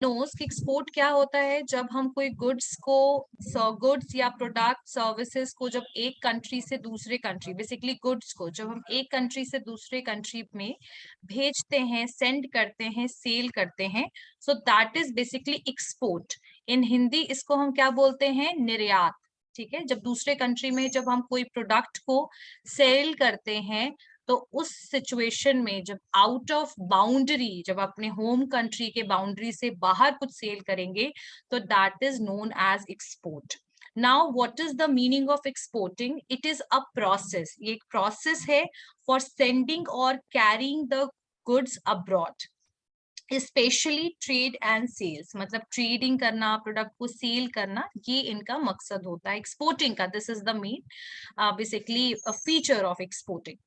Nose कि export क्या होता है, जब हम कोई गुड्स या प्रोडक्ट सर्विसेज को जब एक कंट्री से दूसरे कंट्री, बेसिकली गुड्स को जब हम एक कंट्री से दूसरे कंट्री में भेजते हैं, सेंड करते हैं, सेल करते हैं, so that is basically export. In Hindi इसको हम क्या बोलते हैं, निर्यात। ठीक है, जब दूसरे कंट्री में जब हम कोई प्रोडक्ट को सेल करते हैं, तो उस सिचुएशन में जब आउट ऑफ बाउंड्री, जब अपने होम कंट्री के बाउंड्री से बाहर कुछ सेल करेंगे, तो that is known as export. Now what is the meaning of exporting? It is a process, ये एक प्रोसेस है फॉर सेंडिंग और carrying the goods abroad, especially trade and sales, मतलब ट्रेडिंग करना, प्रोडक्ट को सेल करना, ये इनका मकसद होता है एक्सपोर्टिंग का। This is the main basically feature of exporting.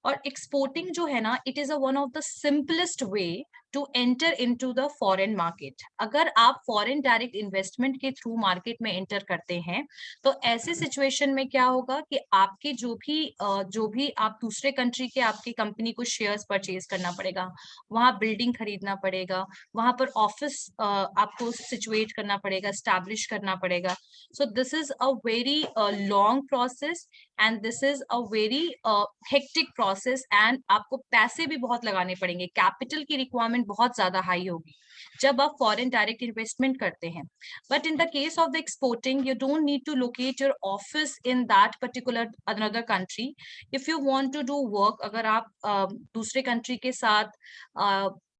और एक्सपोर्टिंग जो है ना, it is a one of the simplest way to enter into the foreign market. अगर आप फॉरेन डायरेक्ट इन्वेस्टमेंट के थ्रू मार्केट में एंटर करते हैं, तो ऐसे सिचुएशन में क्या होगा कि आपके जो भी आप दूसरे कंट्री के, आपकी कंपनी को शेयर्स परचेज करना पड़ेगा, वहां बिल्डिंग खरीदना पड़ेगा, वहां पर ऑफिस आपको सिचुएट करना पड़ेगा, स्टैब्लिश करना पड़ेगा। So this is a very long process and this is a very hectic process, and आपको पैसे भी बहुत लगाने पड़ेंगे, कैपिटल की रिक्वायरमेंट बहुत ज्यादा हाई होगी जब आप फॉरेन डायरेक्ट इन्वेस्टमेंट करते हैं। But in the case of the exporting, you don't need to locate your office in that particular another country. If you want to do work, अगर आप दूसरे कंट्री के साथ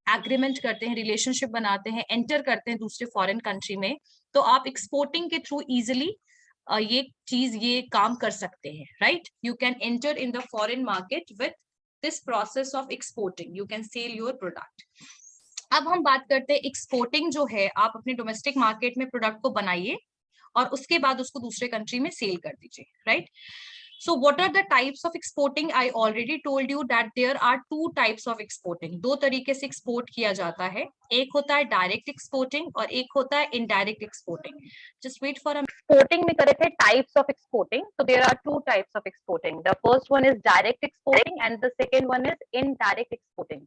एग्रीमेंट करते हैं, रिलेशनशिप बनाते हैं, एंटर करते हैं दूसरे फॉरेन कंट्री में, तो आप एक्सपोर्टिंग के थ्रू इजिली ये काम कर सकते हैं, right? You can enter in the foreign market with this process of exporting, you can sell your product. अब हम बात करते हैं एक्सपोर्टिंग जो है, आप अपने डोमेस्टिक मार्केट में प्रोडक्ट को बनाइए और उसके बाद उसको दूसरे कंट्री में सेल कर दीजिए, right? So what are the types of exporting? I already told you that there are two types of exporting. दो तरीके से एक्सपोर्ट किया जाता है, एक होता है डायरेक्ट एक्सपोर्टिंग और एक होता है indirect exporting. Just wait for a exporting में करे थे types of exporting, so there are two types of exporting. The first one is direct exporting and the second one is indirect exporting.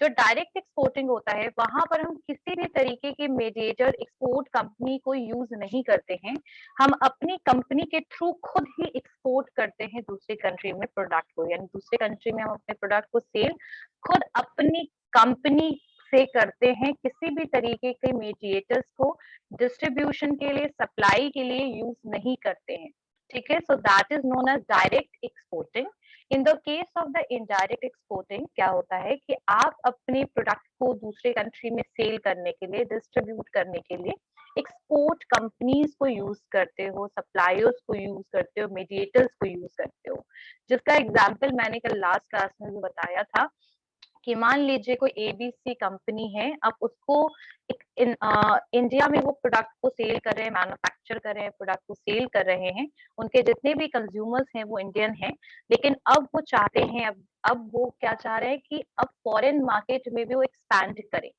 जो direct exporting होता है, वहां पर हम किसी भी तरीके के मीडिएटर एक्सपोर्ट कंपनी को यूज नहीं करते हैं, हम अपनी कंपनी के थ्रू खुद ही एक्सपोर्ट करते हैं दूसरी कंट्री में प्रोडक्ट को, यानी दूसरी कंट्री में हम अपने प्रोडक्ट को सेल खुद अपनी कंपनी से करते हैं, किसी भी तरीके के मीडिएटर्स को डिस्ट्रीब्यूशन के लिए, सप्लाई के लिए यूज नहीं करते हैं। ठीक है, so that is known as direct exporting. In the case of the indirect exporting क्या होता है कि आप अपने प्रोडक्ट को दूसरे कंट्री में सेल करने के लिए, डिस्ट्रीब्यूट करने के लिए एक्सपोर्ट कंपनीज को यूज करते हो, सप्लायर्स को यूज करते हो, मीडिएटर्स को यूज करते हो, जिसका एग्जाम्पल मैंने कल लास्ट क्लास में भी बताया था कि मान लीजिए कोई एबीसी कंपनी है, अब उसको इंडिया में वो प्रोडक्ट को सेल कर रहे हैं, मैन्युफैक्चर कर रहे हैं, प्रोडक्ट को सेल कर रहे हैं, उनके जितने भी कंज्यूमर्स हैं वो इंडियन हैं, लेकिन अब वो चाहते हैं, अब वो क्या चाह रहे हैं कि अब फॉरेन मार्केट में भी वो एक्सपैंड करें।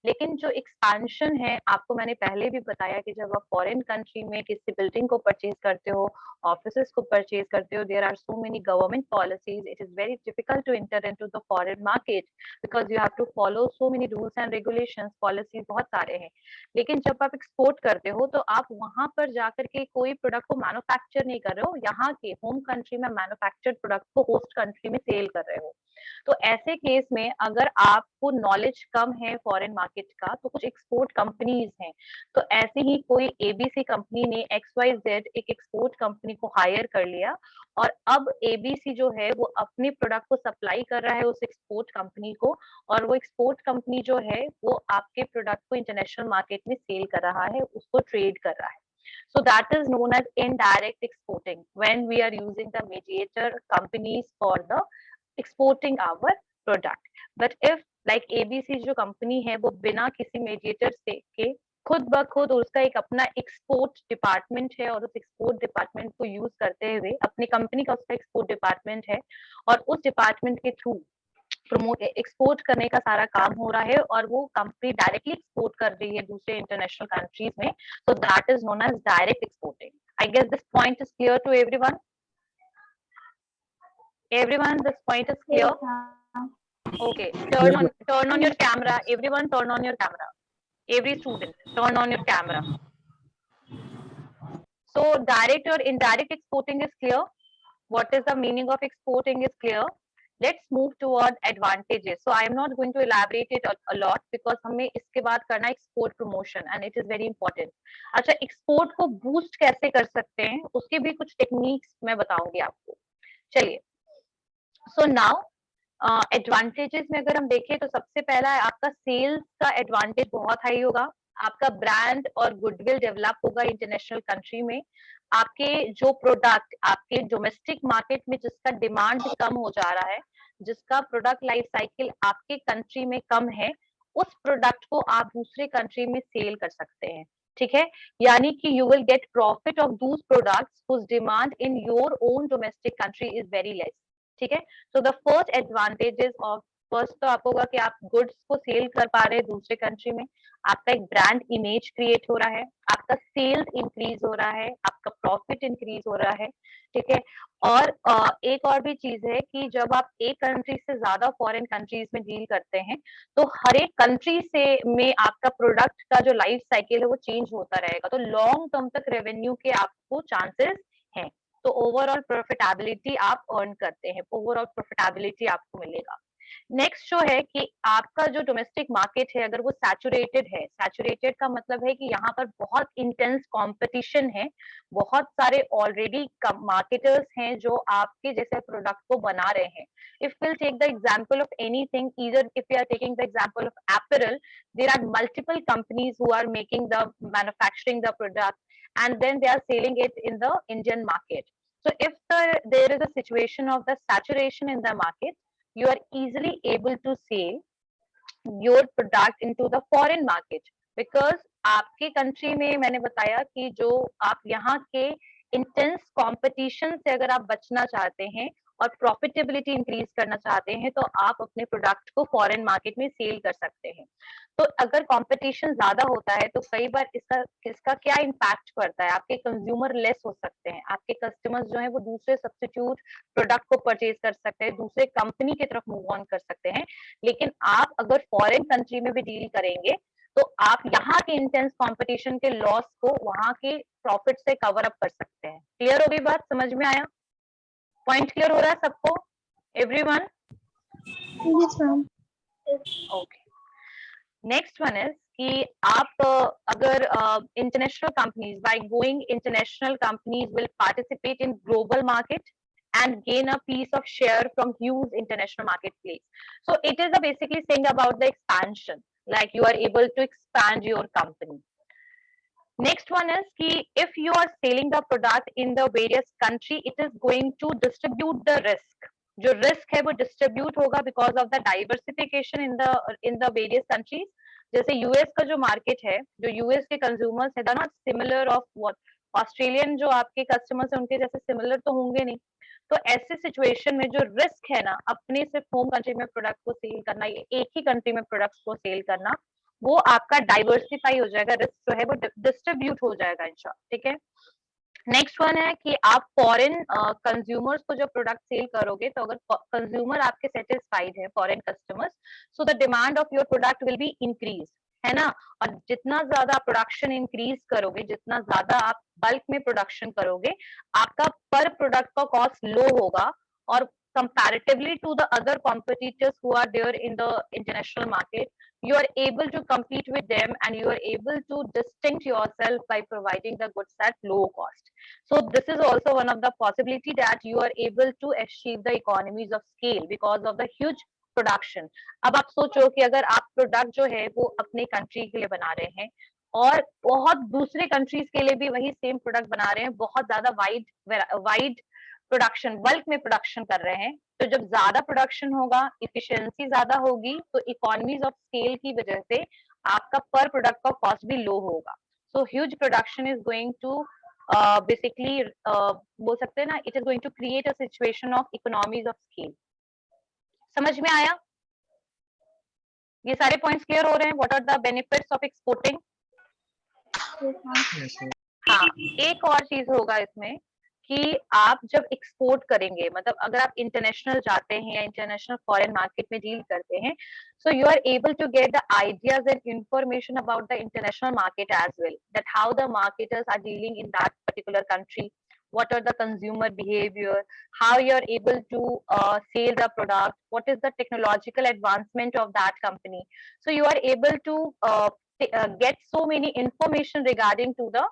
लेकिन जो एक्सपेंशन है, आपको मैंने पहले भी बताया कि जब आप फॉरेन कंट्री में किसी बिल्डिंग को परचेज करते हो, ऑफिसेस को परचेज करते हो, there are so many government policies, it is very difficult to enter into the foreign market because you have to follow so many rules and regulations, policies बहुत सारे हैं। लेकिन जब आप एक्सपोर्ट करते हो तो आप वहां पर जाकर के कोई प्रोडक्ट को मैन्युफैक्चर नहीं कर रहे हो, यहाँ के होम कंट्री में मैन्युफैक्चर्ड प्रोडक्ट को होस्ट कंट्री में सेल कर रहे हो। तो ऐसे केस में अगर आपको नॉलेज कम है फॉरेन मार्केट का, तो कुछ एक्सपोर्ट कंपनीज हैं, तो ऐसे ही कोई एबीसी कंपनी ने XYZ एक एक्सपोर्ट कंपनी को हायर कर लिया और अब एबीसी जो है वो अपने प्रोडक्ट को सप्लाई कर रहा है उस एक्सपोर्ट कंपनी को, और वो एक्सपोर्ट कंपनी जो है वो आपके प्रोडक्ट को इंटरनेशनल मार्केट में सेल कर रहा है, उसको ट्रेड कर रहा है। So that is known as indirect exporting when we are using the mediator companies for the exporting our product. But if like ABC जो कंपनी है वो बिना किसी मीडिएटर से के खुद ब खुद उसका एक अपना एक्सपोर्ट डिपार्टमेंट है और उस एक्सपोर्ट डिपार्टमेंट को यूज करते हुए अपनी कंपनी का उसका एक्सपोर्ट डिपार्टमेंट है और उस डिपार्टमेंट के थ्रू प्रमोट एक्सपोर्ट करने का सारा काम हो रहा है और वो कंपनी डायरेक्टली एक्सपोर्ट कर रही है दूसरे इंटरनेशनल कंट्रीज में, so that is known as direct exporting. I guess this point is clear to everyone. Everyone, this point is clear. Okay, turn on your camera. Everyone, turn on your camera. Every student, turn on your camera. So direct or indirect exporting is clear. What is the meaning of exporting is clear. Let's move toward advantages. So I am not going to elaborate it a lot because हमें इसके बाद करना है export promotion and it is very important. अच्छा, export को boost कैसे कर सकते हैं उसके भी कुछ techniques मैं बताऊंगी आपको. चलिए. So now एडवांटेजेस में अगर हम देखें तो सबसे पहला है आपका सेल्स का एडवांटेज बहुत हाई होगा. आपका ब्रांड और गुडविल डेवलप होगा इंटरनेशनल कंट्री में. आपके जो प्रोडक्ट आपके डोमेस्टिक मार्केट में जिसका डिमांड कम हो जा रहा है, जिसका प्रोडक्ट लाइफ साइकिल आपके कंट्री में कम है, उस प्रोडक्ट को आप दूसरे कंट्री में सेल कर सकते हैं. ठीक है, यानी कि you will get profit of those products whose demand in your own domestic country is very less. ठीक है, so the first advantages of first तो आपको होगा कि आप गुड्स को सेल कर पा रहे हैं दूसरे कंट्री में, आपका एक ब्रांड इमेज क्रिएट हो रहा है, आपका सेल्स इंक्रीज हो रहा है, आपका प्रॉफिट इंक्रीज हो रहा है. ठीक है, और एक और भी चीज है कि जब आप एक कंट्री से ज्यादा फॉरेन कंट्रीज में डील करते हैं तो हर एक कंट्री से में आपका प्रोडक्ट का जो लाइफ साइकिल है वो चेंज होता रहेगा, तो लॉन्ग टर्म तक रेवेन्यू के आपको चांसेस हैं. तो ओवरऑल प्रॉफिटेबिलिटी आप अर्न करते हैं, ओवरऑल प्रॉफिटेबिलिटी आपको मिलेगा. नेक्स्ट जो है कि आपका जो डोमेस्टिक मार्केट है अगर वो सैचुरेटेड है, सैचुरेटेड का मतलब है कि यहाँ पर बहुत इंटेंस कंपटीशन है, बहुत सारे ऑलरेडी मार्केटर्स हैं जो आपके जैसे प्रोडक्ट को बना रहे हैं. If will take the example of anything, either if you are taking the example of apparel, there are multiple companies who are making the manufacturing the product and then they are selling it in the Indian market. So if there is a situation of the saturation in the market, you are easily able to sell your product into the foreign market because आपके country में मैंने बताया कि जो आप यहाँ के intense competition से अगर आप बचना चाहते हैं और प्रॉफिटेबिलिटी इंक्रीज करना चाहते हैं तो आप अपने प्रोडक्ट को फॉरेन मार्केट में सेल कर सकते हैं. तो अगर कंपटीशन ज्यादा होता है तो कई बार इसका क्या इम्पैक्ट पड़ता है, आपके कंज्यूमर लेस हो सकते हैं, आपके कस्टमर्स जो है वो दूसरे सब्स्टिट्यूट प्रोडक्ट को परचेज कर सकते हैं, दूसरे कंपनी की तरफ मूव ऑन कर सकते हैं. लेकिन आप अगर फॉरेन कंट्री में भी डील करेंगे तो आप यहाँ के इंटेंस कंपटीशन के लॉस को वहां के प्रॉफिट से कवर अप कर सकते हैं. क्लियर हो गई बात, समझ में आया, पॉइंट क्लियर हो रहा है सबको, everyone? Yes, ma'am. Okay. Next one is कि आप अगर international companies by going international companies will participate in global market and gain a piece of share from huge international marketplace. So it is basically saying about the expansion, like you are able to expand your company. Next one is कि if you are selling the product in the various country, it is going to distribute the risk. जो risk है वो distribute होगा because of the diversification in the various countries. जैसे US का जो market है, जो यूएस के कंज्यूमर्स है, they're not similar of what Australian जो आपके कस्टमर्स है उनके जैसे सिमिलर तो होंगे नहीं. तो ऐसे सिचुएशन में जो रिस्क है ना अपने सिर्फ होम कंट्री में प्रोडक्ट को सेल करना, एक ही कंट्री में प्रोडक्ट्स को सेल करना, वो आपका डाइवर्सिफाई हो जाएगा, रिस्क जो है वो डिस्ट्रीब्यूट हो जाएगा इंशाल्लाह. ठीक है. नेक्स्ट वन है कि आप फॉरेन कंज्यूमर्स को जब प्रोडक्ट सेल करोगे तो अगर कंज्यूमर आपके सेटिस्फाइड है, foreign customers, so the demand of your product will be increase, है ना. और जितना ज्यादा प्रोडक्शन इंक्रीज करोगे, जितना ज्यादा आप बल्क में प्रोडक्शन करोगे, आपका पर प्रोडक्ट का कॉस्ट लो होगा और comparatively to the other competitors who are there in the international market, you are able to compete with them and you are able to distinct yourself by providing the goods at low cost. So this is also one of the possibility that you are able to achieve the economies of scale because of the huge production. अब आप सोचो कि अगर आप product जो है वो अपने कंट्री के लिए बना रहे हैं और बहुत दूसरे कंट्रीज के लिए भी वही सेम प्रोडक्ट बना रहे हैं, बहुत ज्यादा वाइड प्रोडक्शन, बल्क में प्रोडक्शन कर रहे हैं, तो जब ज्यादा प्रोडक्शन होगा, इफिशिएंसी ज्यादा होगी, तो इकोनॉमीज ऑफ स्केल की वजह से आपका पर प्रोडक्ट का कॉस्ट भी लो होगा. So huge production is going to basically बोल सकते हैं ना, it is going to create a situation of economies of scale. समझ में आया? ये सारे पॉइंट्स क्लियर हो रहे हैं? What are the benefits of exporting? हाँ, एक और चीज होगा इसमें कि आप जब एक्सपोर्ट करेंगे, मतलब अगर आप इंटरनेशनल जाते हैं या इंटरनेशनल फॉरेन मार्केट में डील करते हैं, so you are able to get the ideas and information about the international market as well, that how the marketers are dealing in that particular country, what are the consumer behavior, how you are able to sell the product, what is the technological advancement of that company. So you are able to get so many information regarding to the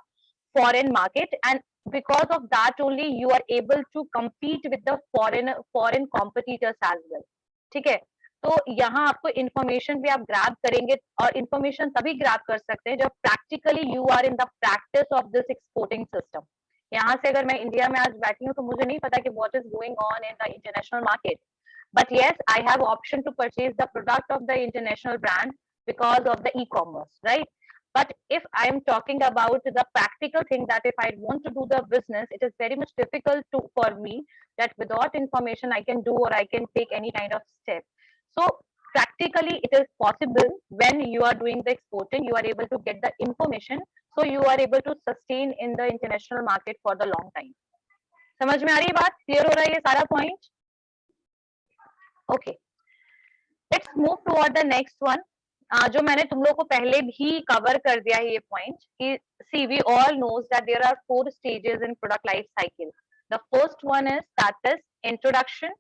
foreign market, and because of that only you are able to compete with the foreign competitors as well. ठीक है, तो यहाँ आपको information भी आप grab करेंगे, और information तभी ग्रैब कर सकते हैं जब practically you are in the practice of this exporting system. यहाँ से अगर मैं इंडिया में आज बैठी हूँ तो मुझे नहीं पता कि what is going on in the international market, but yes, I have option to purchase the product of the international brand because of the e-commerce, right? But if I am talking about the practical thing, that if I want to do the business, it is very much difficult to for me, that without information I can do, or I can take any kind of step. So practically it is possible when you are doing the exporting, you are able to get the information, so you are able to sustain in the international market for the long time. समझ में आ रही है बात? Clear हो रहा है ये सारा point? Okay, let's move toward the next one, जो मैंने तुम लोग को पहले भी कवर कर दिया है ये पॉइंट, कि see we all knows that there are 4 stages in product life cycle. The first one is that is introduction,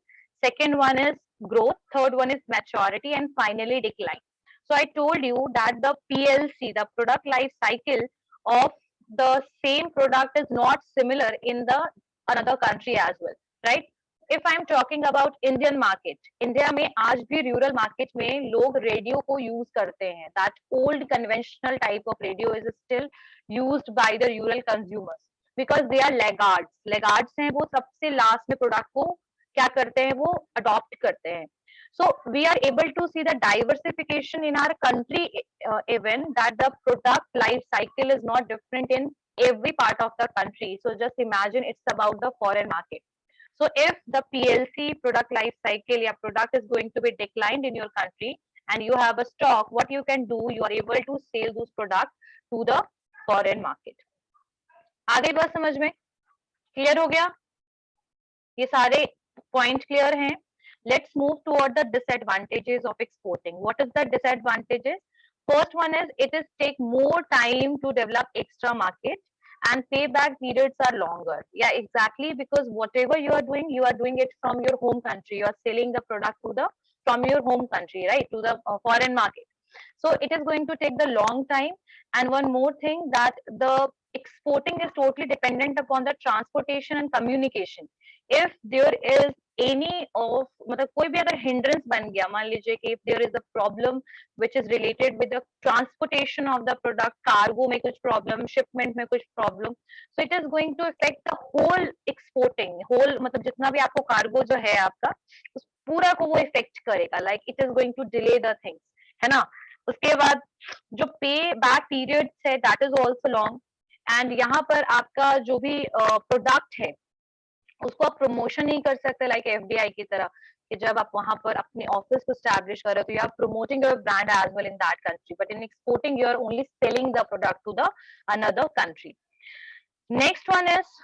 second one is growth, third one is maturity, and finally decline. So I told you that the PLC, the product life cycle of the same product is not similar in the another country as well, right? If I'm talking about Indian market, India में आज भी rural market में लोग radio को use करते हैं. That old conventional type of radio is still used by the rural consumers because they are laggards. Laggards हैं वो सबसे लास्ट में प्रोडक्ट को क्या करते हैं, वो अडॉप्ट करते हैं. So we are able to see the diversification in our country, even that the product life cycle is not different in every part of the country. So just imagine it's about the foreign market. So if the PLC product life cycle या product is going to be declined in your country and you have a stock, what you can do, you are able to sell those products to the foreign market. आगे बात समझ में clear हो गया? ये सारे point clear हैं? Let's move toward the disadvantages of exporting. What is the disadvantages? First one is it is take more time to develop extra market and payback periods are longer. Yeah, exactly, because whatever you are doing it from your home country. You are selling the product to the from your home country, right, to the foreign market. So it is going to take the long time. And one more thing, that the exporting is totally dependent upon the transportation and communication. If there is any of मतलब कोई भी अगर hindrance बन गया, मान लीजिए कि if there is a problem which is related with the transportation of the product, cargo में कुछ problem, shipment में कुछ problem, so it is going to affect the whole exporting, whole मतलब जितना भी आपको cargo जो है आपका, उस पूरा को वो affect करेगा, like it is going to delay the things, है ना? उसके बाद जो पे बैक periods है that is also long, and यहाँ पर आपका जो भी प्रोडक्ट है उसको आप प्रमोशन नहीं कर सकते लाइक एफडीआई की तरह, कि जब आप वहां पर अपने ऑफिस को स्टैब्लिश कर रहे हो तो you are promoting your brand as well in that country, but in exporting you are only selling the product to the another country. Next one is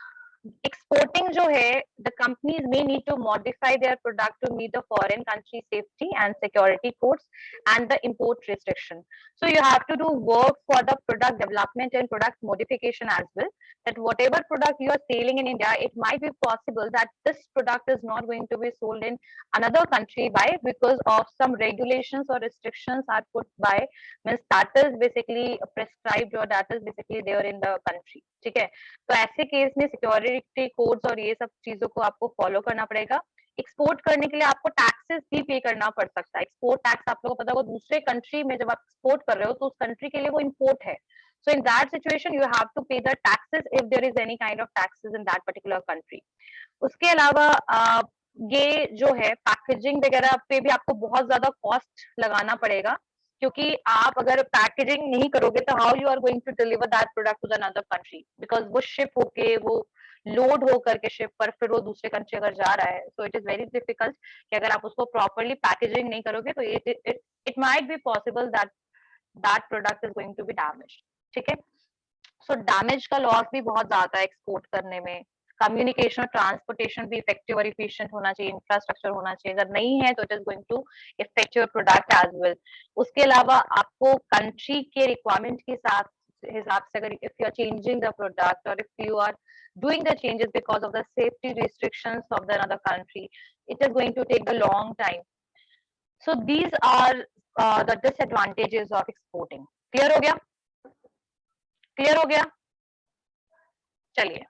exporting जो है, the companies may need to modify their product to meet the foreign country safety and security codes and the import restriction. So you have to do work for the product development and product modification as well, that whatever product you are selling in India, it might be possible that this product is not going to be sold in another country by because of some regulations or restrictions are put by, means that is basically prescribed or that is basically there in the country. ठीक है, तो ऐसे case में security codes और ये सब चीजों को आपको फॉलो करना पड़ेगा. एक्सपोर्ट करने के लिए आपको टैक्सेस भी पे करना पड़ सकता है. एक्सपोर्ट टैक्स आप लोगों को पता होगा, दूसरे कंट्री में जब आप एक्सपोर्ट कर रहे हो तो उस कंट्री के लिए वो इम्पोर्ट है. So in that situation you have to pay the taxes if there is any kind of taxes in that particular country. उसके अलावा ये जो है पैकेजिंग वगैरह पे भी आपको बहुत ज्यादा कॉस्ट लगाना पड़ेगा, क्योंकि आप अगर पैकेजिंग नहीं करोगे तो how you are going to deliver that product to the another country, because वो शिप होके वो लोड हो करके शिप पर फिर वो दूसरे कंट्री अगर जा रहा है, so it is very difficult कि अगर आप उसको प्रॉपरली पैकेजिंग नहीं करोगे तो it might be possible that that product is going to be damage. ठीक है, सो डैमेज का लॉस भी बहुत ज्यादा है एक्सपोर्ट करने में. कम्युनिकेशन और ट्रांसपोर्टेशन भी इफेक्टिव और इफिशिएंट होना चाहिए, इंफ्रास्ट्रक्चर होना चाहिए, अगर नहीं है तो it is going to effect your product as well. उसके अलावा आपको कंट्री के रिक्वायरमेंट के साथ हिसाब से, अगर if you are changing the product और if you are doing the changes because of the safety restrictions of the another country, it is going to take the long time. So these are the disadvantages of exporting. Clear हो गया? Clear हो गया? चलिए,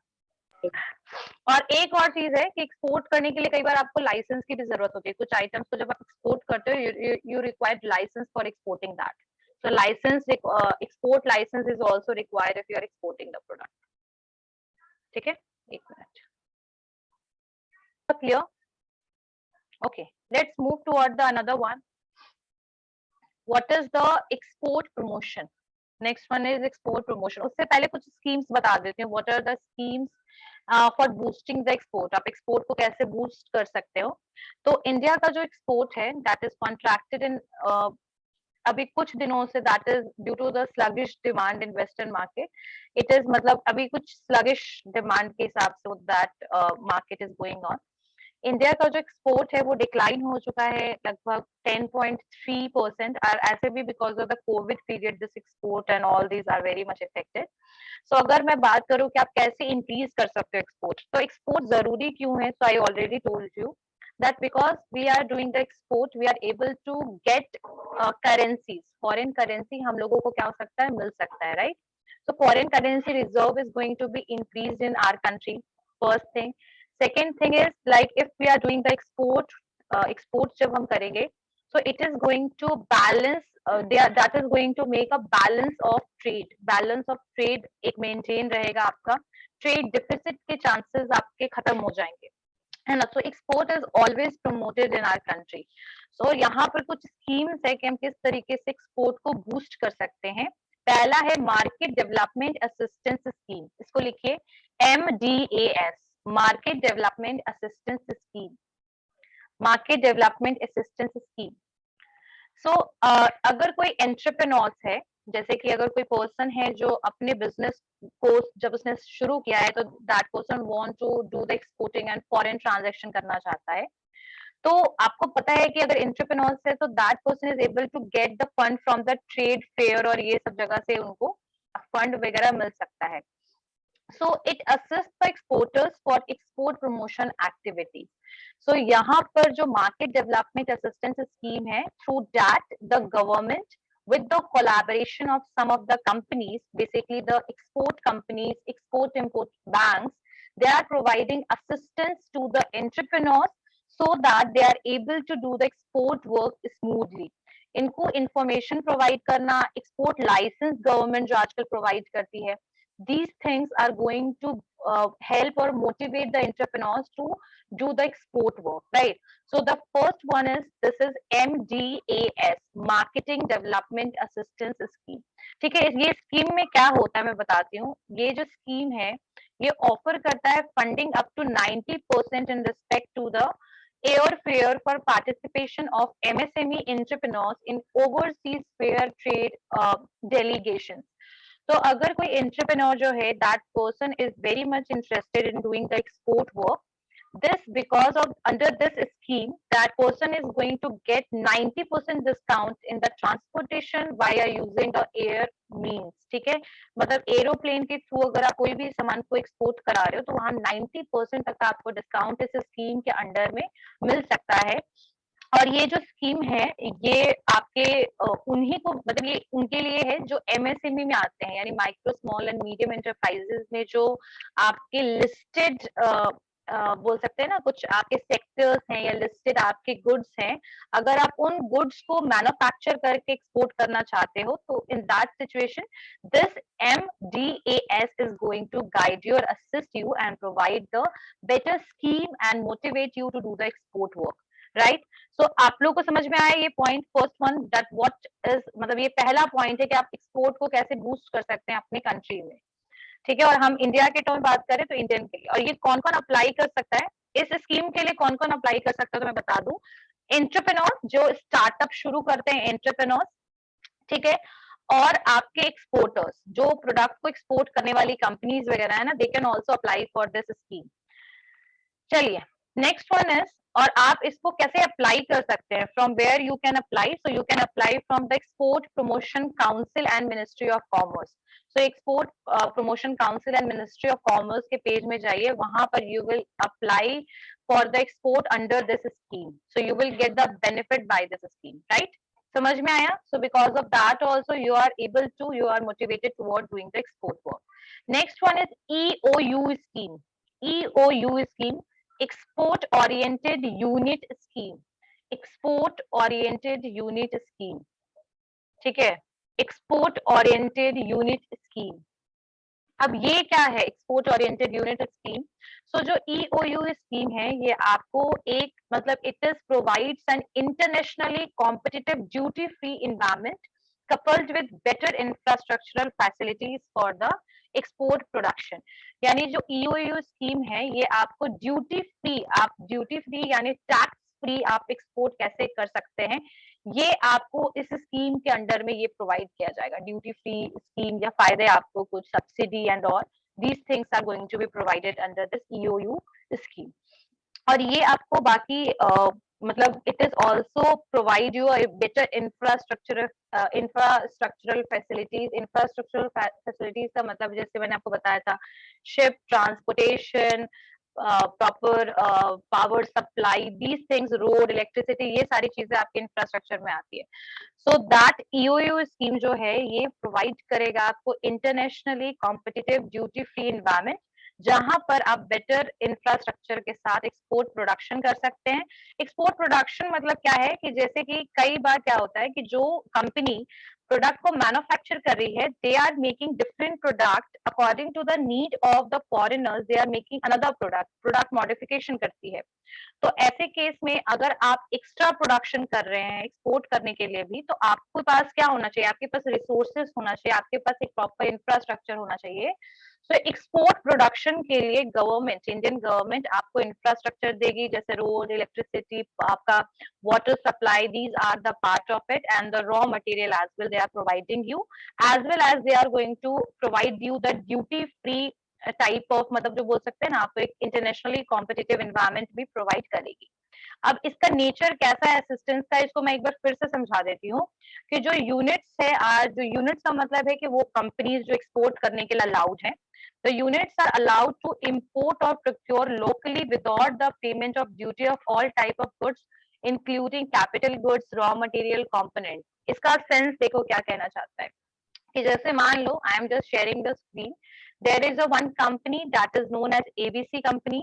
और एक और चीज है कि एक्सपोर्ट करने के लिए कई बार आपको लाइसेंस की भी जरूरत होती है। कुछ आइटम्स को जब आप एक्सपोर्ट करते हो, you required license for exporting that. So license, export license is also required if you are exporting the product. ठीक है, एक minute. Clear? Okay, let's move toward the another one. What is the export promotion? Next one is export promotion. उससे पहले कुछ schemes बता देती हूँ। What are the schemes for boosting the export? आप एक्सपोर्ट को कैसे बूस्ट कर सकते हो? तो इंडिया का जो एक्सपोर्ट है दैट इज कॉन्ट्रैक्टेड इन अभी कुछ दिनों से, that is due to the sluggish demand in western market. It is मतलब अभी कुछ स्लगिश डिमांड के हिसाब से that market is going on. India का जो एक्सपोर्ट है वो डिक्लाइन हो चुका है लगभग 10.3%, और ऐसे भी because of the covid period this export and all these are very much affected. So अगर मैं बात करूं कि आप कैसे इंक्रीज कर सकते हो एक्सपोर्ट, तो एक्सपोर्ट जरूरी क्यों है? So I already told you that because we are doing the export, we are able to get currencies, foreign currency हम लोगों को क्या हो सकता है, मिल सकता है, right? So foreign currency reserve is going to be increased in our country, first thing. Second thing is like if we are doing the exports जब हम करेंगे, so it is going to balance, that is going to make a balance of trade. Balance of trade एक maintain रहेगा आपका, trade deficit के chances आपके खत्म हो जाएंगे, है ना? तो export is always promoted in our country. So यहाँ पर कुछ स्कीम्स है कि हम किस तरीके से एक्सपोर्ट को बूस्ट कर सकते हैं। पहला है मार्केट डेवलपमेंट असिस्टेंस स्कीम, इसको लिखिए MDAS, market development assistance scheme, market development assistance scheme. So अगर कोई एंटरप्रेन्योर्स है, जैसे कि अगर कोई पर्सन है जो अपने बिजनेस को जब उसने शुरू किया है तो that person want to do the exporting and foreign transaction करना चाहता है, तो आपको पता है कि अगर एंटरप्रेन्योर्स है तो that person is able to get the fund from the trade fair, और ये सब जगह से उनको फंड वगैरह मिल सकता है। So it assist the exporters for export promotion activity. So यहाँ पर जो मार्केट डेवलपमेंट असिस्टेंस स्कीम है, through that the government with the collaboration of some of the companies, basically the export companies, export import banks, they are providing assistance to the entrepreneurs so that they are able to do the export work smoothly. इनको information provide करना, export license government जो आजकल provide करती है, these things are going to help or motivate the entrepreneurs to do the export work, right? So the first one is, this is MDAS, Marketing Development Assistance Scheme. ठीक है, ये scheme में क्या होता है मैं बताती हूँ। ये जो स्कीम है ये ऑफर करता है funding up to 90% in respect to the airfare for participation of MSME entrepreneurs in overseas fair trade delegations. तो अगर कोई एंटरप्रेन्योर जो है that person is very much interested in doing the export work, this because of under this scheme that person is going to get 90% discount in the transportation via using the air means। ठीक है, मतलब aeroplane के through अगर आप कोई भी सामान को एक्सपोर्ट करा रहे हो तो वहां 90% तक का आपको डिस्काउंट इस स्कीम के अंडर में मिल सकता है। और ये जो स्कीम है ये आपके उन्हीं को, मतलब ये उनके लिए है जो MSME में आते हैं, यानी micro small and medium enterprises में जो आपके लिस्टेड बोल सकते हैं ना, कुछ आपके सेक्टर्स हैं या लिस्टेड आपके गुड्स हैं, अगर आप उन गुड्स को मैन्युफैक्चर करके एक्सपोर्ट करना चाहते हो तो in that situation this MDAS is going to guide you or assist you and provide the better scheme and motivate you to do the export work, right? So आप लोग को समझ में आया ये point, first one that what is, मतलब ये पहला पॉइंट है कि आप एक्सपोर्ट को कैसे बूस्ट कर सकते हैं अपने कंट्री में। ठीक है, और हम इंडिया के टर्म बात करें तो इंडियन के लिए, और ये कौन कौन अप्लाई कर सकता है इस स्कीम के लिए, कौन कौन अप्लाई कर सकता है तो मैं बता दूं। एंटरप्रेन्योर जो स्टार्टअप शुरू करते हैं एंटरप्रेन्योर, ठीक है, और आपके एक्सपोर्टर्स जो प्रोडक्ट को एक्सपोर्ट करने वाली कंपनीज वगैरह है ना, they can also apply for this scheme. चलिए नेक्स्ट वन इज, और आप इसको कैसे अप्लाई कर सकते हैं, from where you can apply, so you can apply from the export promotion council and ministry of commerce. So export promotion council and ministry of commerce के page में जाइए, वहां पर you will apply for the export under this scheme, so you will get the benefit by this scheme, right? समझ में आया? So because of that also you are able to, you are motivated toward doing the export work. Next one is EOU scheme. EOU scheme, export oriented unit scheme, export oriented unit scheme, ठीक है, export oriented unit scheme। अब ये क्या है export oriented unit scheme? सो जो EOU scheme है ये आपको एक मतलब it is provides N internationally competitive duty free environment coupled with better infrastructural facilities for the export production। यानी जो EOU स्कीम है ये आपको ड्यूटी फ्री, आप ड्यूटी फ्री यानी टैक्स फ्री आप एक्सपोर्ट कैसे कर सकते हैं, ये आपको इस स्कीम के अंडर में ये प्रोवाइड किया जाएगा। ड्यूटी फ्री स्कीम या फायदे आपको कुछ subsidy and all these things are going to be provided under this EOU scheme. और ये आपको बाकी मतलब it is also provide you better infrastructural facilities का मतलब जैसे मैंने आपको बताया था, ship transportation, proper power supply, these things, road, electricity, ये सारी चीजें आपके इंफ्रास्ट्रक्चर में आती है। सो दैट EOU स्कीम जो है ये प्रोवाइड करेगा आपको internationally competitive duty free environment, जहां पर आप बेटर इंफ्रास्ट्रक्चर के साथ एक्सपोर्ट प्रोडक्शन कर सकते हैं। एक्सपोर्ट प्रोडक्शन मतलब क्या है कि जैसे कि कई बार क्या होता है कि जो कंपनी प्रोडक्ट को मैन्युफैक्चर कर रही है, they are making different product according to the need of the foreigners, they are making another product, product modification करती है। तो ऐसे केस में अगर आप एक्स्ट्रा प्रोडक्शन कर रहे हैं एक्सपोर्ट करने के लिए भी, तो आपके पास क्या होना चाहिए, आपके पास रिसोर्सेस होना चाहिए, आपके पास एक प्रॉपर इंफ्रास्ट्रक्चर होना चाहिए। सो एक्सपोर्ट प्रोडक्शन के लिए गवर्नमेंट, इंडियन गवर्नमेंट आपको इंफ्रास्ट्रक्चर देगी, जैसे रोड, इलेक्ट्रिसिटी, आपका water supply, these are the part of it, and the raw material as well they are providing you, as well as they are going to provide you the duty free type of, मतलब जो बोल सकते हैं ना, आपको एक internationally competitive environment भी provide करेगी। अब इसका नेचर कैसा है असिस्टेंस का, इसको मैं एक बार फिर से समझा देती हूँ कि जो यूनिट्स है, आज जो यूनिट्स का मतलब है कि वो कंपनीज जो एक्सपोर्ट करने के लिए अलाउड है, the units are allowed to import or procure locally without the payment of duty of all type of goods including capital goods, raw material, component। इसका सेंस देखो क्या कहना चाहता है कि जैसे मान लो I am just sharing the screen, there is a one company that is known as ABC company.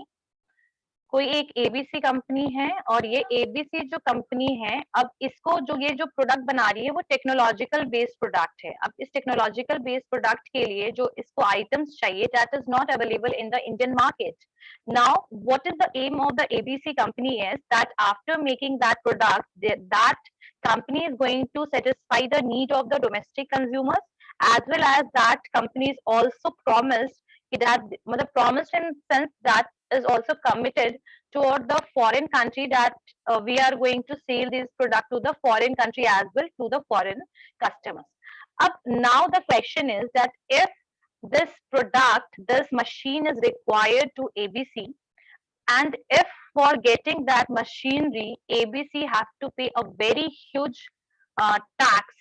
कोई एक ABC कंपनी है और ये ABC जो कंपनी है, अब इसको जो ये जो प्रोडक्ट बना रही है वो टेक्नोलॉजिकल बेस्ड प्रोडक्ट है। अब इस टेक्नोलॉजिकल बेस्ड प्रोडक्ट के लिए जो इसको आइटम्स चाहिए that is not available in the Indian market. Now what is the aim of the ABC company is that after making that product, that company is going to satisfy the need of the domestic consumers, as well as that company is also promised that, मतलब promised in sense that is also committed toward the foreign country that we are going to sell this product to the foreign country as well to the foreign customers. Up now the question is that if this product, this machine is required to ABC, and if for getting that machinery ABC have to pay a very huge tax,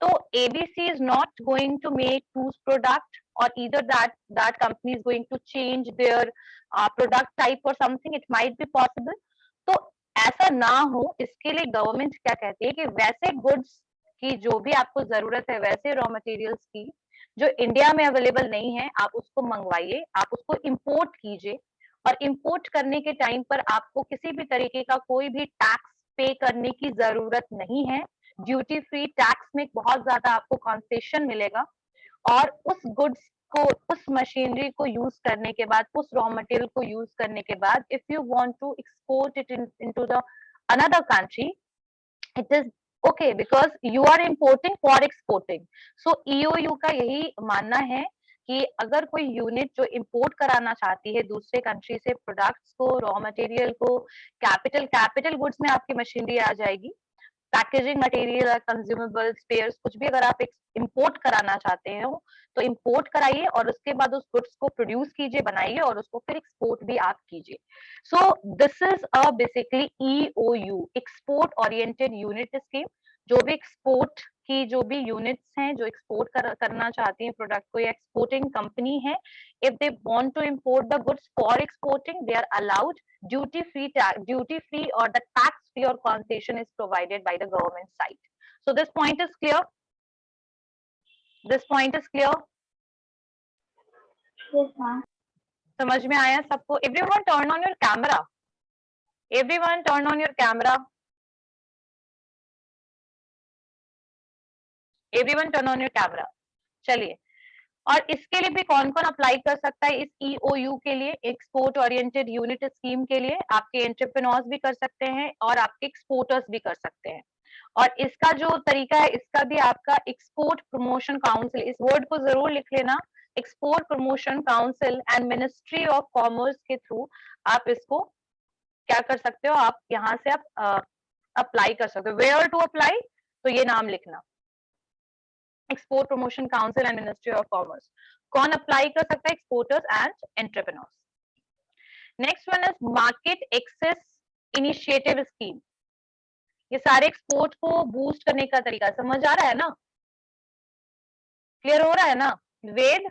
so ABC is not going to make whose product, or either that company is going to change their product type or something, it might be possible। तो ऐसा ना हो इसके लिए government क्या कहती है कि वैसे गुड्स की जो भी आपको जरूरत है, वैसे रॉ मटेरियल्स की जो इंडिया में अवेलेबल नहीं है, आप उसको मंगवाइए, आप उसको इंपोर्ट कीजिए, और इंपोर्ट करने के टाइम पर आपको किसी भी तरीके का कोई भी टैक्स पे करने की जरूरत नहीं है। ड्यूटी फ्री टैक्स में बहुत ज्यादा आपको कंसेशन मिलेगा, और उस गुड्स को, उस मशीनरी को यूज करने के बाद, उस रॉ मटेरियल को यूज करने के बाद, if you want to export it into the another country, it is okay because you are importing for exporting. So EOU का यही मानना है कि अगर कोई यूनिट जो इंपोर्ट कराना चाहती है दूसरे कंट्री से प्रोडक्ट्स को, रॉ मटेरियल को, कैपिटल गुड्स में आपकी मशीनरी आ जाएगी, पैकेजिंग मटेरियल, कंज्यूमेबल, स्पेयर्स, कुछ भी अगर आप इंपोर्ट कराना चाहते हो तो इंपोर्ट कराइए और उसके बाद उस गुड्स को प्रोड्यूस कीजिए, बनाइए और उसको फिर एक्सपोर्ट भी आप कीजिए. So this is a basically EOU, export oriented unit scheme. जो भी एक्सपोर्ट की जो भी यूनिट्स हैं जो एक्सपोर्ट करना चाहती हैं प्रोडक्ट को, या एक्सपोर्टिंग कंपनी है, if they want to import the goods for exporting, they are allowed duty free or the tax free or concession is provided by the government side. So this point is clear. This point is clear. Yes, ma'am. समझ में आया सबको? Everyone turn on your camera. Everyone turn on your camera. Everyone turn on your camera. चलिए, और इसके लिए भी कौन कौन अप्लाई कर सकता है इस EOU के लिए, एक्सपोर्ट ओरिएंटेड यूनिट स्कीम के लिए? आपके एंटरप्रेन्योर्स भी कर सकते हैं और आपके एक्सपोर्टर्स भी कर सकते हैं. और इसका जो तरीका है, इसका भी आपका एक्सपोर्ट प्रमोशन काउंसिल, इस वर्ड को जरूर लिख लेना, export promotion council and ministry of commerce के थ्रू आप इसको क्या कर सकते हो, आप यहाँ से आप अप्लाई कर सकते हो. वेयर टू अप्लाई, तो ये नाम लिखना, export promotion council and ministry of commerce. कौन अप्लाई कर सकता है? Exporters and entrepreneurs. Next one is market access initiative scheme. ये सारे एक्सपोर्ट को बूस्ट करने का तरीका समझ आ रहा है ना? क्लियर हो रहा है ना? Ved,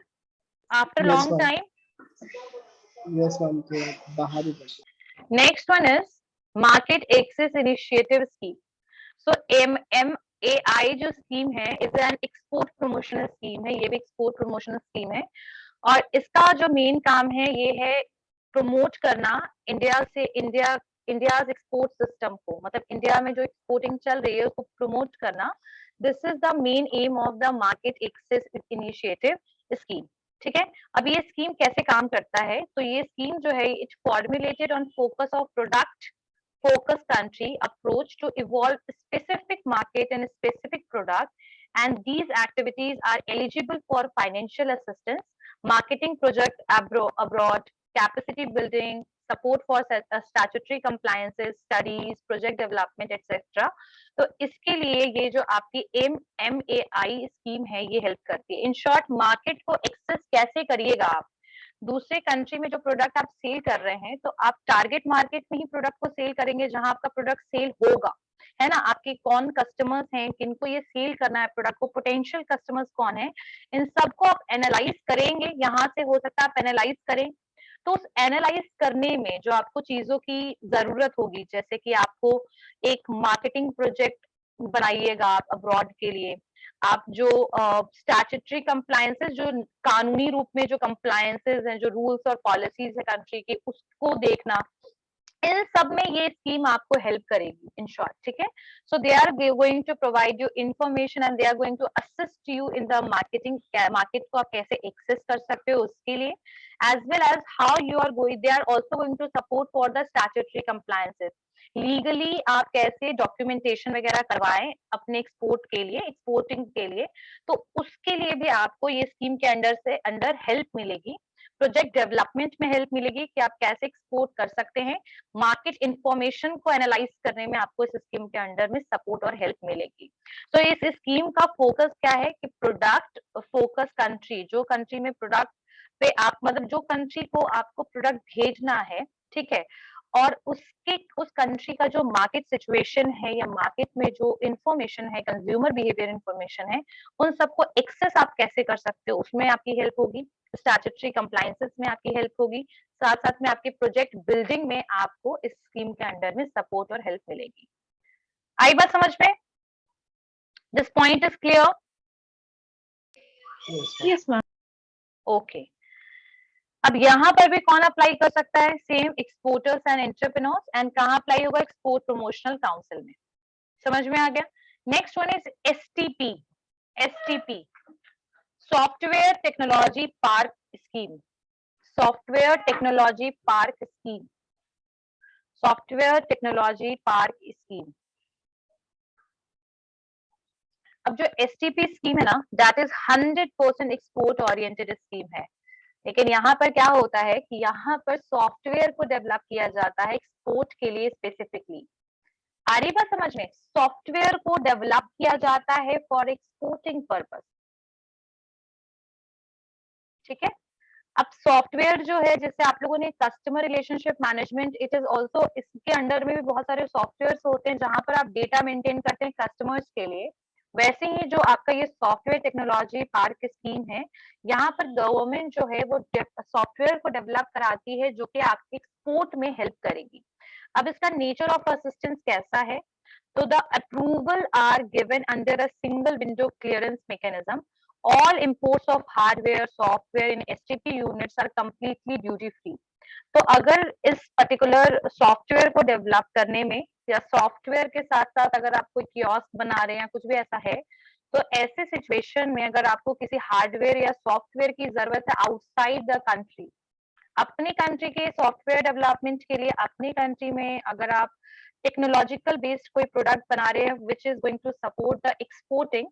after long time. Yes ma'am. बाहर ही. Next one is market access initiative scheme. So MMAI जो स्कीम है is an export promotional scheme है. ये भी एक्सपोर्ट प्रमोशनल स्कीम है और इसका जो मेन काम है ये है प्रमोट करना इंडियाज एक्सपोर्ट सिस्टम को, मतलब इंडिया में जो एक्सपोर्टिंग चल रही है उसको प्रमोट करना. This is the main aim of the market access initiative scheme. ठीक है, अब ये स्कीम कैसे काम करता है? तो ये स्कीम जो है it formulated on focus of product focus country approach to evolve specific market and specific product, and these activities are eligible for financial assistance, marketing project abroad, capacity building, support for statutory compliances, studies, project development, etc. तो इसके लिए ये जो आपकी MMAI scheme है ये help करती है. इन शॉर्ट, मार्केट को एक्सेस कैसे करिएगा आप, दूसरे कंट्री में जो प्रोडक्ट आप सेल कर रहे हैं तो आप टारगेट मार्केट में ही प्रोडक्ट को सेल करेंगे जहां आपका प्रोडक्ट सेल होगा, है ना? आपके कौन कस्टमर्स हैं, किनको ये सेल करना है प्रोडक्ट को, पोटेंशियल कस्टमर्स कौन है, इन सबको आप एनालाइज करेंगे. यहाँ से हो सकता है आप एनालाइज करें. तो उस एनालाइज करने में जो आपको चीजों की जरूरत होगी, जैसे कि आपको एक मार्केटिंग प्रोजेक्ट बनाइएगा आप अब्रॉड के लिए, आप जो स्टैट्यूटरी कंप्लायंसेस, जो कानूनी रूप में जो कंप्लायंसेस हैं, जो रूल्स और पॉलिसीज है कंट्री की, उसको देखना, इन सब में ये स्कीम आपको हेल्प करेगी इन शॉर्ट. ठीक है, so they are going to provide you information and they are going to assist you in the marketing. Market को आप कैसे एक्सेस कर सकते हो उसके लिए, as well as how you are going, they are also going to support for the statutory compliances. Legally आप कैसे डॉक्यूमेंटेशन वगैरह करवाएं अपने एक्सपोर्ट के लिए, एक्सपोर्टिंग के लिए, तो उसके लिए भी आपको ये स्कीम के अंडर हेल्प मिलेगी. प्रोजेक्ट डेवलपमेंट में हेल्प मिलेगी कि आप कैसे एक्सपोर्ट कर सकते हैं. मार्केट इंफॉर्मेशन को एनालाइज करने में आपको इस स्कीम के अंडर में सपोर्ट और हेल्प मिलेगी. तो इस स्कीम का फोकस क्या है कि प्रोडक्ट फोकस कंट्री, जो कंट्री में प्रोडक्ट पे आप, मतलब जो कंट्री को आपको प्रोडक्ट भेजना है, ठीक है, और उस कंट्री का जो मार्केट सिचुएशन है या मार्केट में जो इंफॉर्मेशन है, कंज्यूमर बिहेवियर इंफॉर्मेशन है, उन सबको एक्सेस आप कैसे कर सकते हो, उसमें आपकी हेल्प होगी. स्टैट्यूटरी कंप्लायंसेस में आपकी हेल्प होगी. साथ साथ में आपके प्रोजेक्ट बिल्डिंग में आपको इस स्कीम के अंडर में सपोर्ट और हेल्प मिलेगी. आई बात समझ में? This point is clear? Yes, ma'am. Okay. अब यहाँ पर भी कौन अप्लाई कर सकता है? Same, exporters and entrepreneurs. And कहाँ अप्लाई होगा? एक्सपोर्ट प्रमोशनल काउंसिल में. समझ में आ गया? Next one is STP. STP, software technology park scheme. Software technology park scheme. Software technology park scheme. अब जो STP स्कीम है ना, that is 100% export oriented scheme है. लेकिन यहाँ पर क्या होता है कि यहाँ पर सॉफ्टवेयर को डेवलप किया जाता है एक्सपोर्ट के लिए स्पेसिफिकली. आ रही बात समझ में? सॉफ्टवेयर को डेवलप किया जाता है फॉर एक्सपोर्टिंग पर्पस, ठीक है। अब सॉफ्टवेयर जो है, जैसे आप लोगों ने customer relationship management, it is also, इसके अंडर में भी बहुत सारे सॉफ्टवेयर होते हैं जहां पर आप डेटा मेंटेन करते हैं कस्टमर्स के लिए। वैसे ही जो आपका ये सॉफ्टवेयर टेक्नोलॉजी पार्क स्कीम है, यहाँ पर गवर्नमेंट जो है वो सॉफ्टवेयर को डेवलप कराती है जो कि आपके एक्सपोर्ट में हेल्प करेगी। अब इसका नेचर ऑफ असिस्टेंस कैसा है? तो the approval are given under a single window clearance mechanism. All imports of hardware, software in STP units are completely duty free. तो अगर इस पर्टिकुलर सॉफ्टवेयर को डेवलप करने में, या सॉफ्टवेयर के साथ साथ अगर आप कोई कियोस्क बना रहे हैं या कुछ भी ऐसा है, तो ऐसे सिचुएशन में अगर आपको किसी हार्डवेयर या सॉफ्टवेयर की जरूरत है आउटसाइड द कंट्री, अपनी कंट्री के सॉफ्टवेयर डेवलपमेंट के लिए अपनी कंट्री में अगर आप टेक्नोलॉजिकल बेस्ड कोई प्रोडक्ट बना रहे हैं which is going to support the exporting,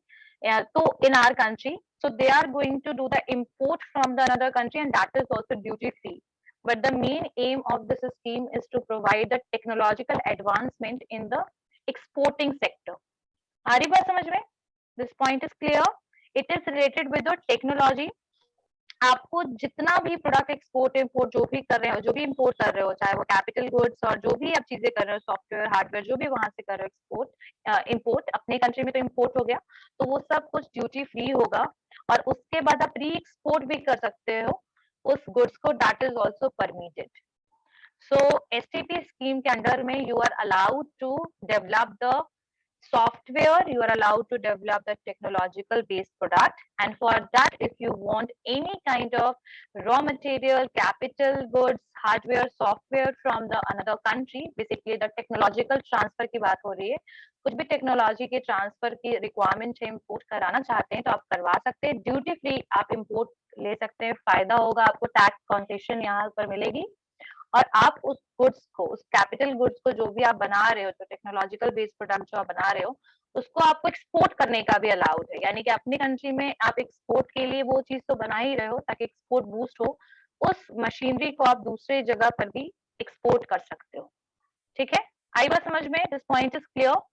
तो in our country, so they are going to do the import from the another country and that is also duty free. But the main aim of this scheme is to provide the technological advancement in the exporting sector. आ रही बात समझ में? This point is clear. It is related with the technology. आपको जितना भी product export import जो भी कर रहे हो, जो भी इम्पोर्ट कर रहे हो, चाहे वो कैपिटल गुड्स और जो भी आप चीजें कर रहे हो, सॉफ्टवेयर हार्डवेयर जो भी वहां से कर रहे हो एक्सपोर्ट इम्पोर्ट, अपने कंट्री में तो इम्पोर्ट हो गया, तो वो सब कुछ ड्यूटी फ्री होगा। और उसके बाद आप री एक्सपोर्ट भी कर सकते हो उस गुड्स को, that is also permitted. So STP scheme के अंडर में you are allowed to develop the software, you are allowed to develop the technological based product, and for that if you want any kind of raw material, capital goods, hardware, software from the another country, basically the technological transfer की बात हो रही है, कुछ भी technology के transfer की requirement है, इम्पोर्ट कराना चाहते हैं तो आप करवा सकते हैं, ड्यूटी फ्री आप इम्पोर्ट ले सकते हैं, फायदा होगा आपको, टैक्स कंसेशन यहाँ पर मिलेगी। और आप उस गुड्स को, उस कैपिटल गुड्स को जो भी आप बना रहे हो, तो टेक्नोलॉजिकल बेस्ड प्रोडक्ट जो आप बना रहे हो, उसको आपको एक्सपोर्ट करने का भी अलाउड है, यानी कि अपनी कंट्री में आप एक्सपोर्ट के लिए वो चीज तो बना ही रहे हो ताकि एक्सपोर्ट बूस्ट हो, उस मशीनरी को आप दूसरी जगह पर भी एक्सपोर्ट कर सकते हो, ठीक है। आई बात समझ में? This point is clear.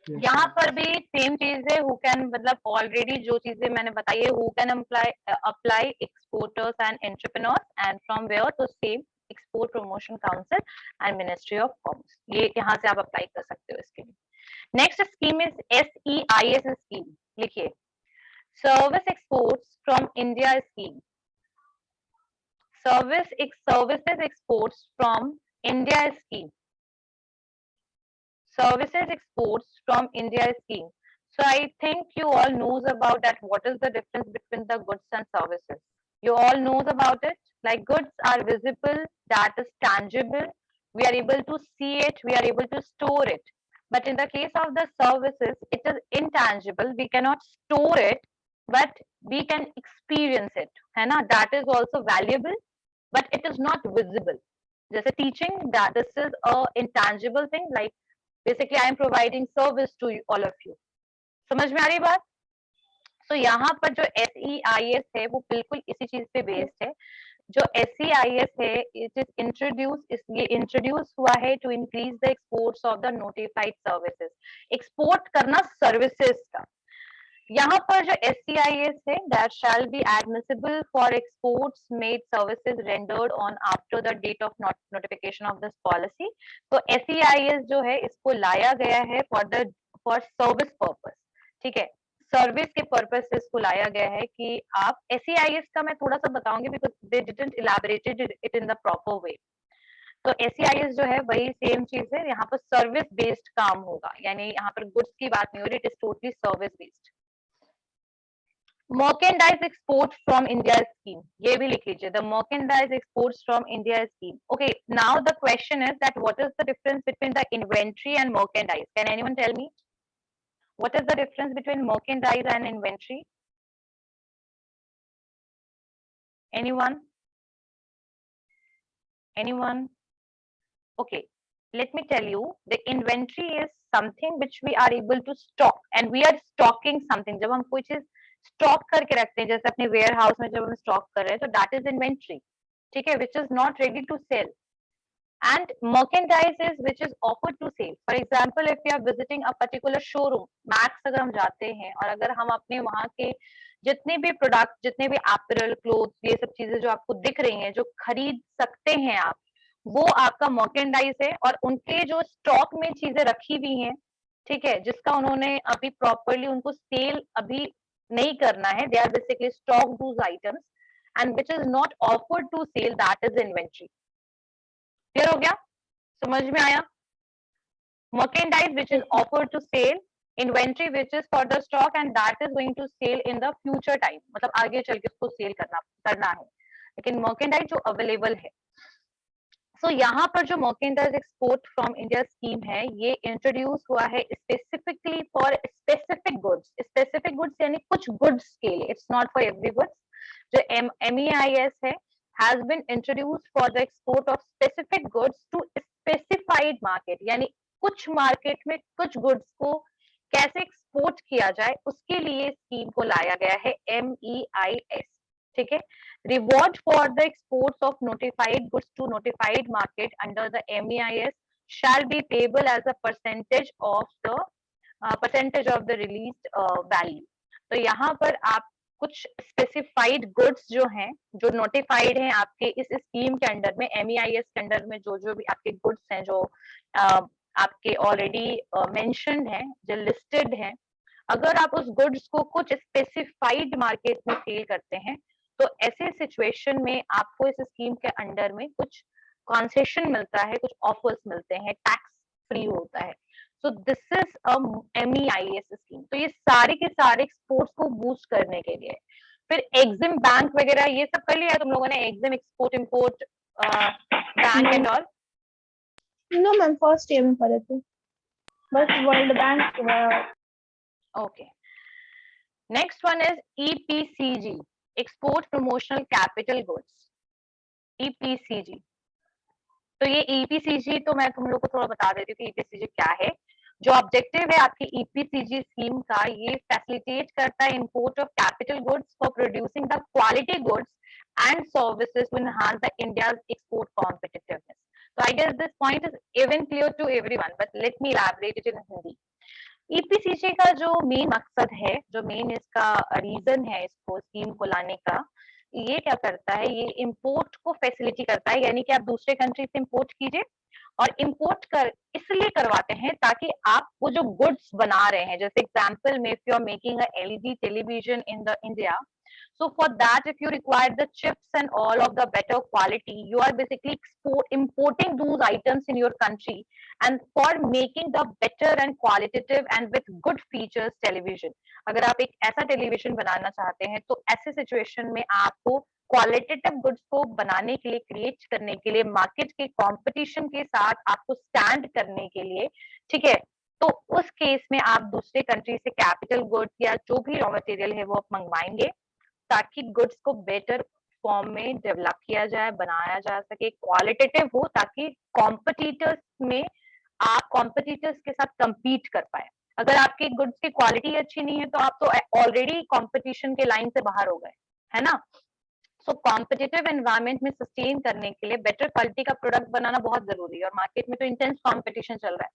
यहाँ पर भी सेम चीज है, हु कैन, मतलब ऑलरेडी जो चीजें मैंने बताई है, who can apply exporters and entrepreneurs and from where, तो same export promotion council and ministry of commerce, ये यहाँ से आप अप्लाई कर सकते हो इसके लिए। Next scheme is SEIS scheme, लिखिए, service exports from India scheme, services exports from India scheme, services exports from India scheme. So I think you all knows about that. What is the difference between the goods and services? You all knows about it. Like goods are visible, that is tangible. We are able to see it. We are able to store it. But in the case of the services, it is intangible. We cannot store it, but we can experience it. है ना? That is also valuable, but it is not visible. जैसे teaching, that this is a intangible thing. Like basically I am providing service to you, all of you. समझ में आ रही बात? तो यहाँ पर जो SEIS है वो बिल्कुल इसी चीज पे बेस्ड है। जो SEIS है, इट इज इंट्रोड्यूस हुआ है to increase the exports of the notified services, export करना सर्विसेज का। यहाँ पर जो SEIS है, that shall be admissible for exports made services rendered on after the date of notification of this policy. तो SEIS जो है इसको लाया गया है for service purpose, ठीक है, सर्विस के पर्पज से इसको लाया गया है कि आप SEIS का मैं थोड़ा सा बताऊंगी because they didn't elaborated it in the proper way. तो SEIS जो है वही सेम चीज है, यहाँ पर सर्विस बेस्ड काम होगा, यानी यहाँ पर गुड्स की बात नहीं हो रही, it is totally service based. merchandise export from India scheme, ये भी लिख लीजिए, the merchandise exports from India scheme. Okay, now the question is that what is the difference between the inventory and merchandise? Can anyone tell me what is the difference between merchandise and inventory? Anyone? Okay, let me tell you, the inventory is something which we are able to stock, and we are stocking something. जब हम कोई चीज stock करके रखते हैं, जैसे अपने ware house में जब हम स्टॉक कर रहे हैं, तो दैट इज इन्वेंट्री, ठीक है, which is not ready to sell. And merchandise is which is offered to sale. For example, if we are visiting a particular showroom, Max अगर हम जाते हैं और अगर हम अपने वहाँ के जितने भी प्रोडक्ट, जितने भी एपरल, क्लोथ, ये सब चीजें जो आपको दिख रही हैं, जो खरीद सकते हैं आप, वो आपका मर्केंडाइज है। और उनके जो स्टॉक में चीजें रखी हुई हैं, ठीक है, जिसका उन्होंने अभी प्रॉपरली उनको सेल अभी नहीं करना है, they are basically stock those items and which is not offered to sell, that is inventory. Clear हो गया? समझ में आया? Merchandise which is offered to sale, inventory which is for the stock and that is going to sell in the future time, मतलब आगे चल के उसको सेल करना है, लेकिन merchandise जो अवेलेबल है। So यहाँ पर जो merchandise export from India scheme है, ये इंट्रोड्यूस हुआ है specifically for specific goods। specific goods यानी कुछ goods के लिए, it's not for every goods। जो MEIS है has been introduced for the export of specific goods to specified market, यानी कुछ मार्केट में कुछ गुड्स को कैसे एक्सपोर्ट किया जाए उसके लिए स्कीम को लाया गया है MEIS, ठीक है। Reward for the exports of notified goods to notified market under the MEIS shall be payable as a percentage of the released value. तो यहाँ पर आप कुछ स्पेसिफाइड गुड्स जो हैं, जो नोटिफाइड हैं आपके इस स्कीम के अंडर में, MEIS के अंडर में जो भी आपके गुड्स हैं जो आपके ऑलरेडी मेंशन्ड हैं, जो लिस्टेड हैं, अगर आप उस गुड्स को कुछ स्पेसिफाइड मार्केट में सेल करते हैं तो ऐसे सिचुएशन में आपको इस स्कीम के अंडर में कुछ कंसेशन मिलता है, कुछ ऑफर्स मिलते हैं, टैक्स फ्री होता है। So this is MEIS scheme. तो ये सारे के सारे एक्सपोर्ट्स को बूस्ट करने के लिए। फिर एग्जिम बैंक वगैरह ये सब कर लिया तुम लोगों ने, EXIM, export, import bank and all? No ma'am, first year में पढ़े थे बस world bank. Okay, next one is EPCG, export promotional capital goods, EPCG। तो ये EPCG तो मैं तुम लोग को थोड़ा बता देती हूँ EPCG क्या है। जो ऑब्जेक्टिव है आपकी EPCG स्कीम का, ये फैसिलिटेट करता है import of capital goods for producing the quality goods and services to enhance the India's export competitiveness. So I guess this point is even clear to everyone, but let me elaborate it in Hindi. EPCG का जो main मकसद है, जो main इसका reason है इसको scheme को लाने का, ये क्या करता है, ये इंपोर्ट को फैसिलिटी करता है, यानी कि आप दूसरे कंट्री से इंपोर्ट कीजिए और इंपोर्ट कर इसलिए करवाते हैं ताकि आप वो जो गुड्स बना रहे हैं, जैसे एग्जांपल में if you are making a LED television in the India, so for that if you require the chips and all of the better quality, you are basically importing those items in your country and for making the better and qualitative and with good features television। अगर आप एक ऐसा television बनाना चाहते हैं तो ऐसे situation में आपको क्वालिटेटिव गुड्स को बनाने के लिए, क्रिएट करने के लिए, मार्केट के कंपटीशन के साथ आपको स्टैंड करने के लिए, ठीक है, तो उस केस में आप दूसरे कंट्री से कैपिटल गुड्स या जो भी रॉ मटेरियल है वो आप मंगवाएंगे ताकि गुड्स को बेटर फॉर्म में डेवलप किया जाए, बनाया जा सके, क्वालिटेटिव हो, ताकि कॉम्पिटिटर्स में आप कॉम्पिटिटर्स के साथ compete कर पाए। अगर आपके गुड्स की क्वालिटी अच्छी नहीं है तो आप तो ऑलरेडी कंपटीशन के लाइन से बाहर हो गए, है ना। सो कॉम्पिटिटिव एनवायरमेंट में सस्टेन करने के लिए बेटर क्वालिटी का प्रोडक्ट बनाना बहुत जरूरी है और मार्केट में तो इंटेंस कंपटीशन चल रहा है,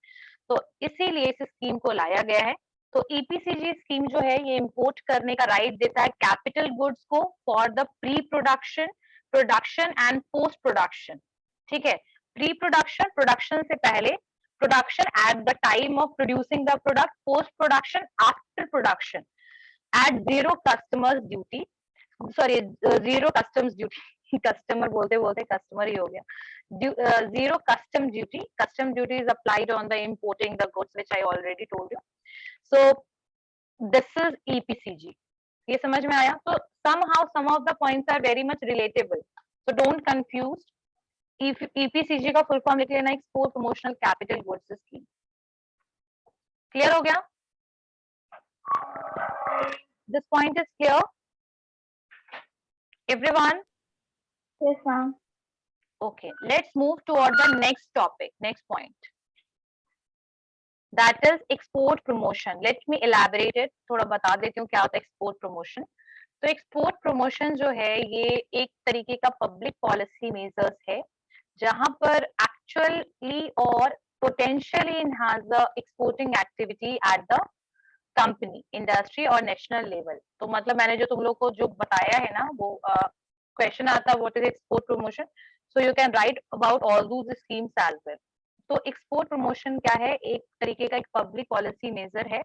तो इसीलिए इस स्कीम को लाया गया है। तो EPCG स्कीम जो है ये इंपोर्ट करने का राइट देता है कैपिटल गुड्स को for the pre production, production and post production, ठीक है। प्री प्रोडक्शन, प्रोडक्शन से पहले, production at the time of producing the product, post production after production at zero customers duty, sorry zero customs duty, customer बोलते बोलते customer ही हो गया, zero custom duty, custom duty is applied on the importing the goods which I already told you। so this is EPCG, ये समझ में आया? तो somehow some of the points are very much relatable, so don't confuse। EPCG का full form लिख लेना, export promotional capital goods scheme. Clear हो गया? This point is clear everyone? Yes ma'am. Okay, let's move toward the next topic, next point, that is export promotion। Let me elaborate it, थोड़ा बता देती हूँ क्या होता है export promotion। तो export promotion जो है ये एक तरीके का public policy measures है जहां पर actually or potentially enhance the exporting activity at the company, industry और नेशनल लेवल। तो मतलब मैंने जो तुम लोग को जो बताया है ना, वो क्वेश्चन आता है what is export promotion, so you can write about all those schemes as well. तो एक्सपोर्ट प्रमोशन क्या है? एक तरीके का एक पब्लिक पॉलिसी मेजर है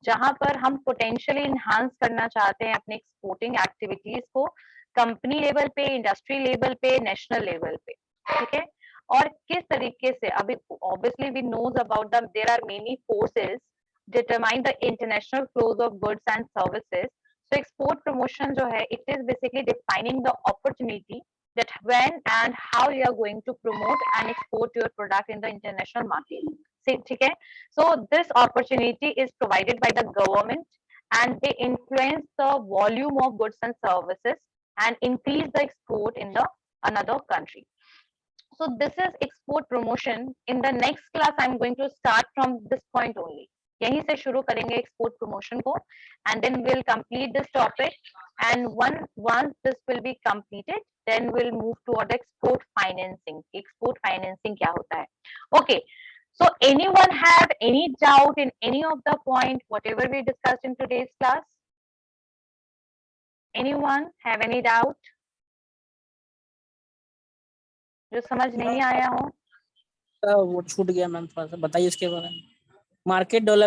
जहां पर हम पोटेंशियली इनहांस करना चाहते हैं अपने एक्सपोर्टिंग एक्टिविटीज को कंपनी लेवल पे, इंडस्ट्री लेवल पे, नेशनल लेवल पे, ठीक है। और किस तरीके से, अभी obviously we knows about the there are many forces determine the international flows of goods and services. So export promotion जो है, it is basically defining the opportunity that when and how you are going to promote and export your product in the international market. ठीक है? So this opportunity is provided by the government and they influence the volume of goods and services and increase the export in the another country. So this is export promotion. In the next class, I'm going to start from this point only. यहीं से शुरू करेंगे export promotion को and then will complete this topic and once this will be completed then we'll move toward export financing. Export financing क्या होता है? Okay, so anyone have any doubt in any of the point whatever we discussed in today's class? Anyone have any doubt? जो समझ नहीं आया हो? वो छूट गया मैम, थोड़ा सा बताइए इसके बारे में। Market develop